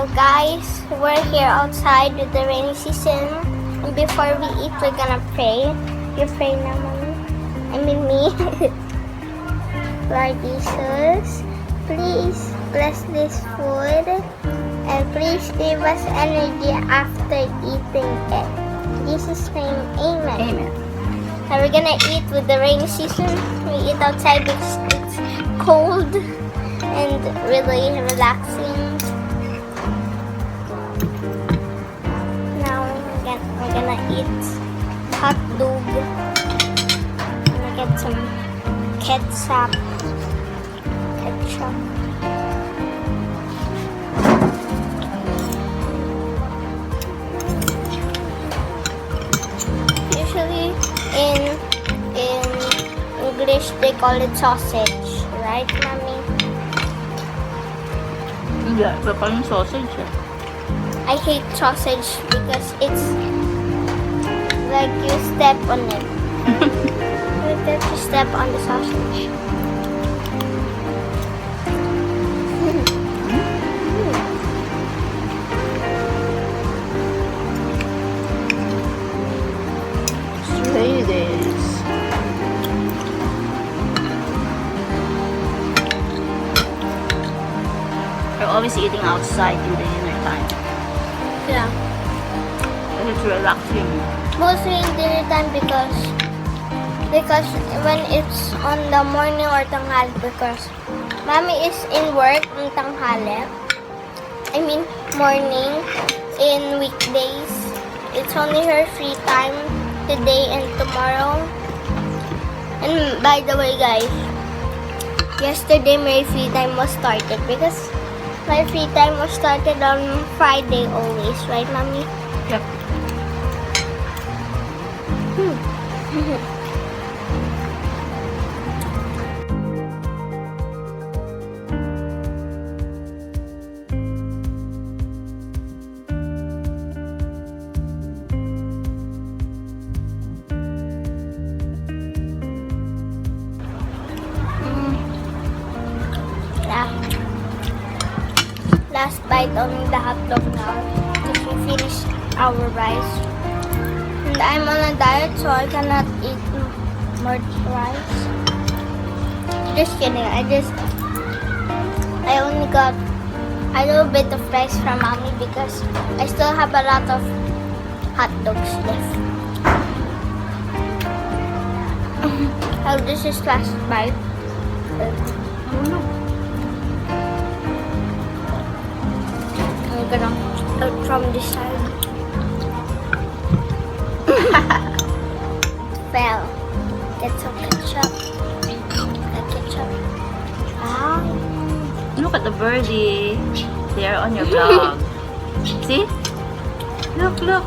So guys, we're here outside with the rainy season. And before we eat, we're gonna pray. You pray now, Mommy. I mean me. Lord Jesus, please bless this food. And please give us energy after eating it. In Jesus' name, amen. Amen. And we're gonna eat with the rainy season. We eat outside because it's cold and really relaxing. Now we're gonna eat hot dog. I'm gonna get some ketchup. Usually in English they call it sausage, right, Mommy? Hindi, iba pa yung sausage eh. I hate sausage because it's like you step on it. Like that you step on the sausage. Rainy days. We're always eating outside in the dinner time. Yeah. And it's relaxing. Mostly in dinner time because when it's on the morning or tanghali, because Mommy is in work on tanghali. I mean morning in weekdays. It's only her free time today and tomorrow. And by the way, guys, yesterday my free time was started because my free time was started on Friday always, right, Mommy? Yep. Yeah. Last bite on the hot dog now because we finished our rice. And I'm on a diet, so I cannot eat more rice. Just kidding. I only got a little bit of rice from Mommy because I still have a lot of hot dogs left. Oh, this is last bite. I'm gonna out from this side. Fell. Get some ketchup. Get ketchup. Ah. Look at the birdie. They're on your vlog. See? Look, look.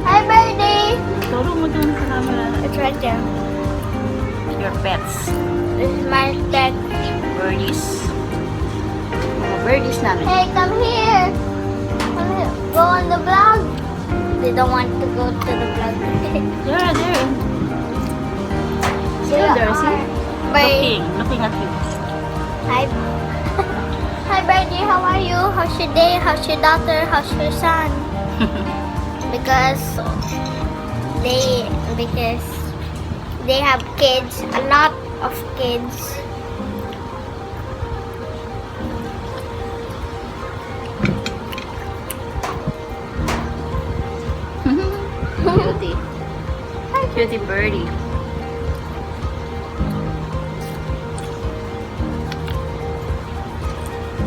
Hi, birdie. Turo mo dun sa camera. It's right there. Your pets. This is my pet. Birdies. Mga birdies namin. Hey, come here. Come here. Go on the vlog. They don't want to go to the vlog. There, there. Still there, see? Looking at you. Hi. Hi, birdie. How are you? How's your day? How's your daughter? How's your son? because they have kids, a lot of kids. Cutie. Hi, cutie birdie.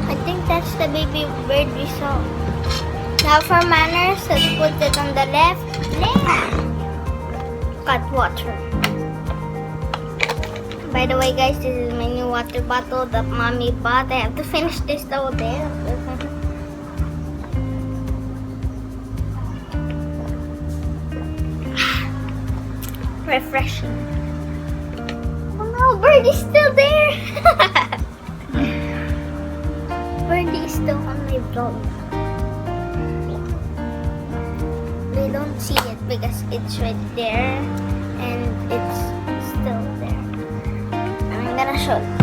I think that's the baby bird we saw. Now for manners, let's put it on the left. Cut water. By the way, guys, this is my new water bottle that Mommy bought. I have to finish this though there. Refreshing. Oh no, Birdie's still there. Birdie's still on my vlog. They don't see it because it's right there and it's still there. I'm gonna show you.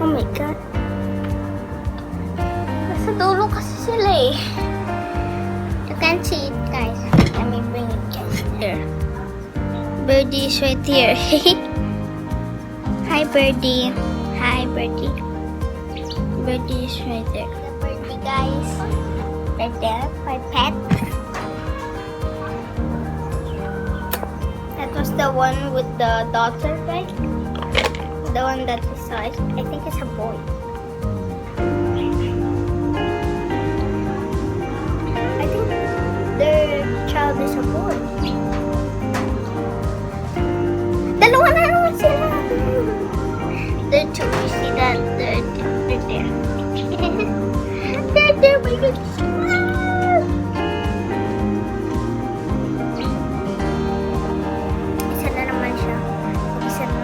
my God. Nasa dulo kasi sila eh. You can't see it, guys. Let me bring it guys here. Birdie is right here. Hi, Birdie. Hi, Birdie. Birdie is right there. The birdie, guys. Right there. My pet. That was the one with the daughter, right? The one that we saw. I think it's a boy. I think their child is a boy. Dalawa na naman sila. They're two. You see that? They're there. They're there. My goodness. Isa na naman siya. Isa na.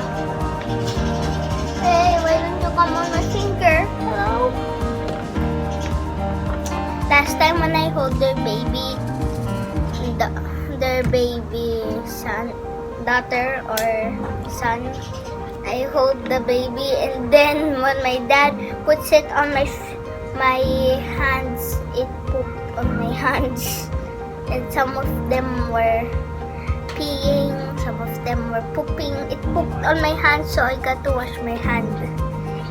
Hey, why don't you come on my finger? Hello? Last time when I hold their baby son, daughter or son, I hold the baby, and then when my dad puts it on my hands, it pooped on my hands, and some of them were peeing, some of them were pooping. It pooped on my hands, so I got to wash my hand.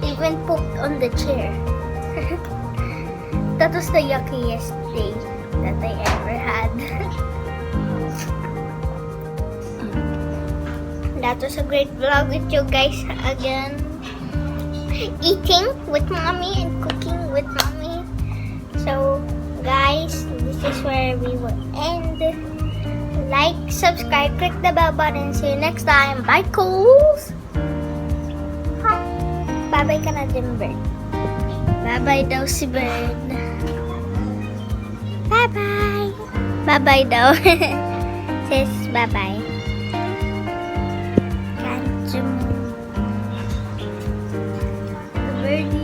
Even pooped on the chair. That was the yuckiest day that I ever had. That was a great vlog with you guys again. Eating with mommy and cooking with mommy. So guys, this is where we will end. Like, subscribe, click the bell button. See you next time. Bye, Cools! Hi. Bye-bye ka na din, Bird. Bye-bye daw si Bird. Bye-bye. Bye-bye daw. Says bye-bye. Can't you move? The birdie.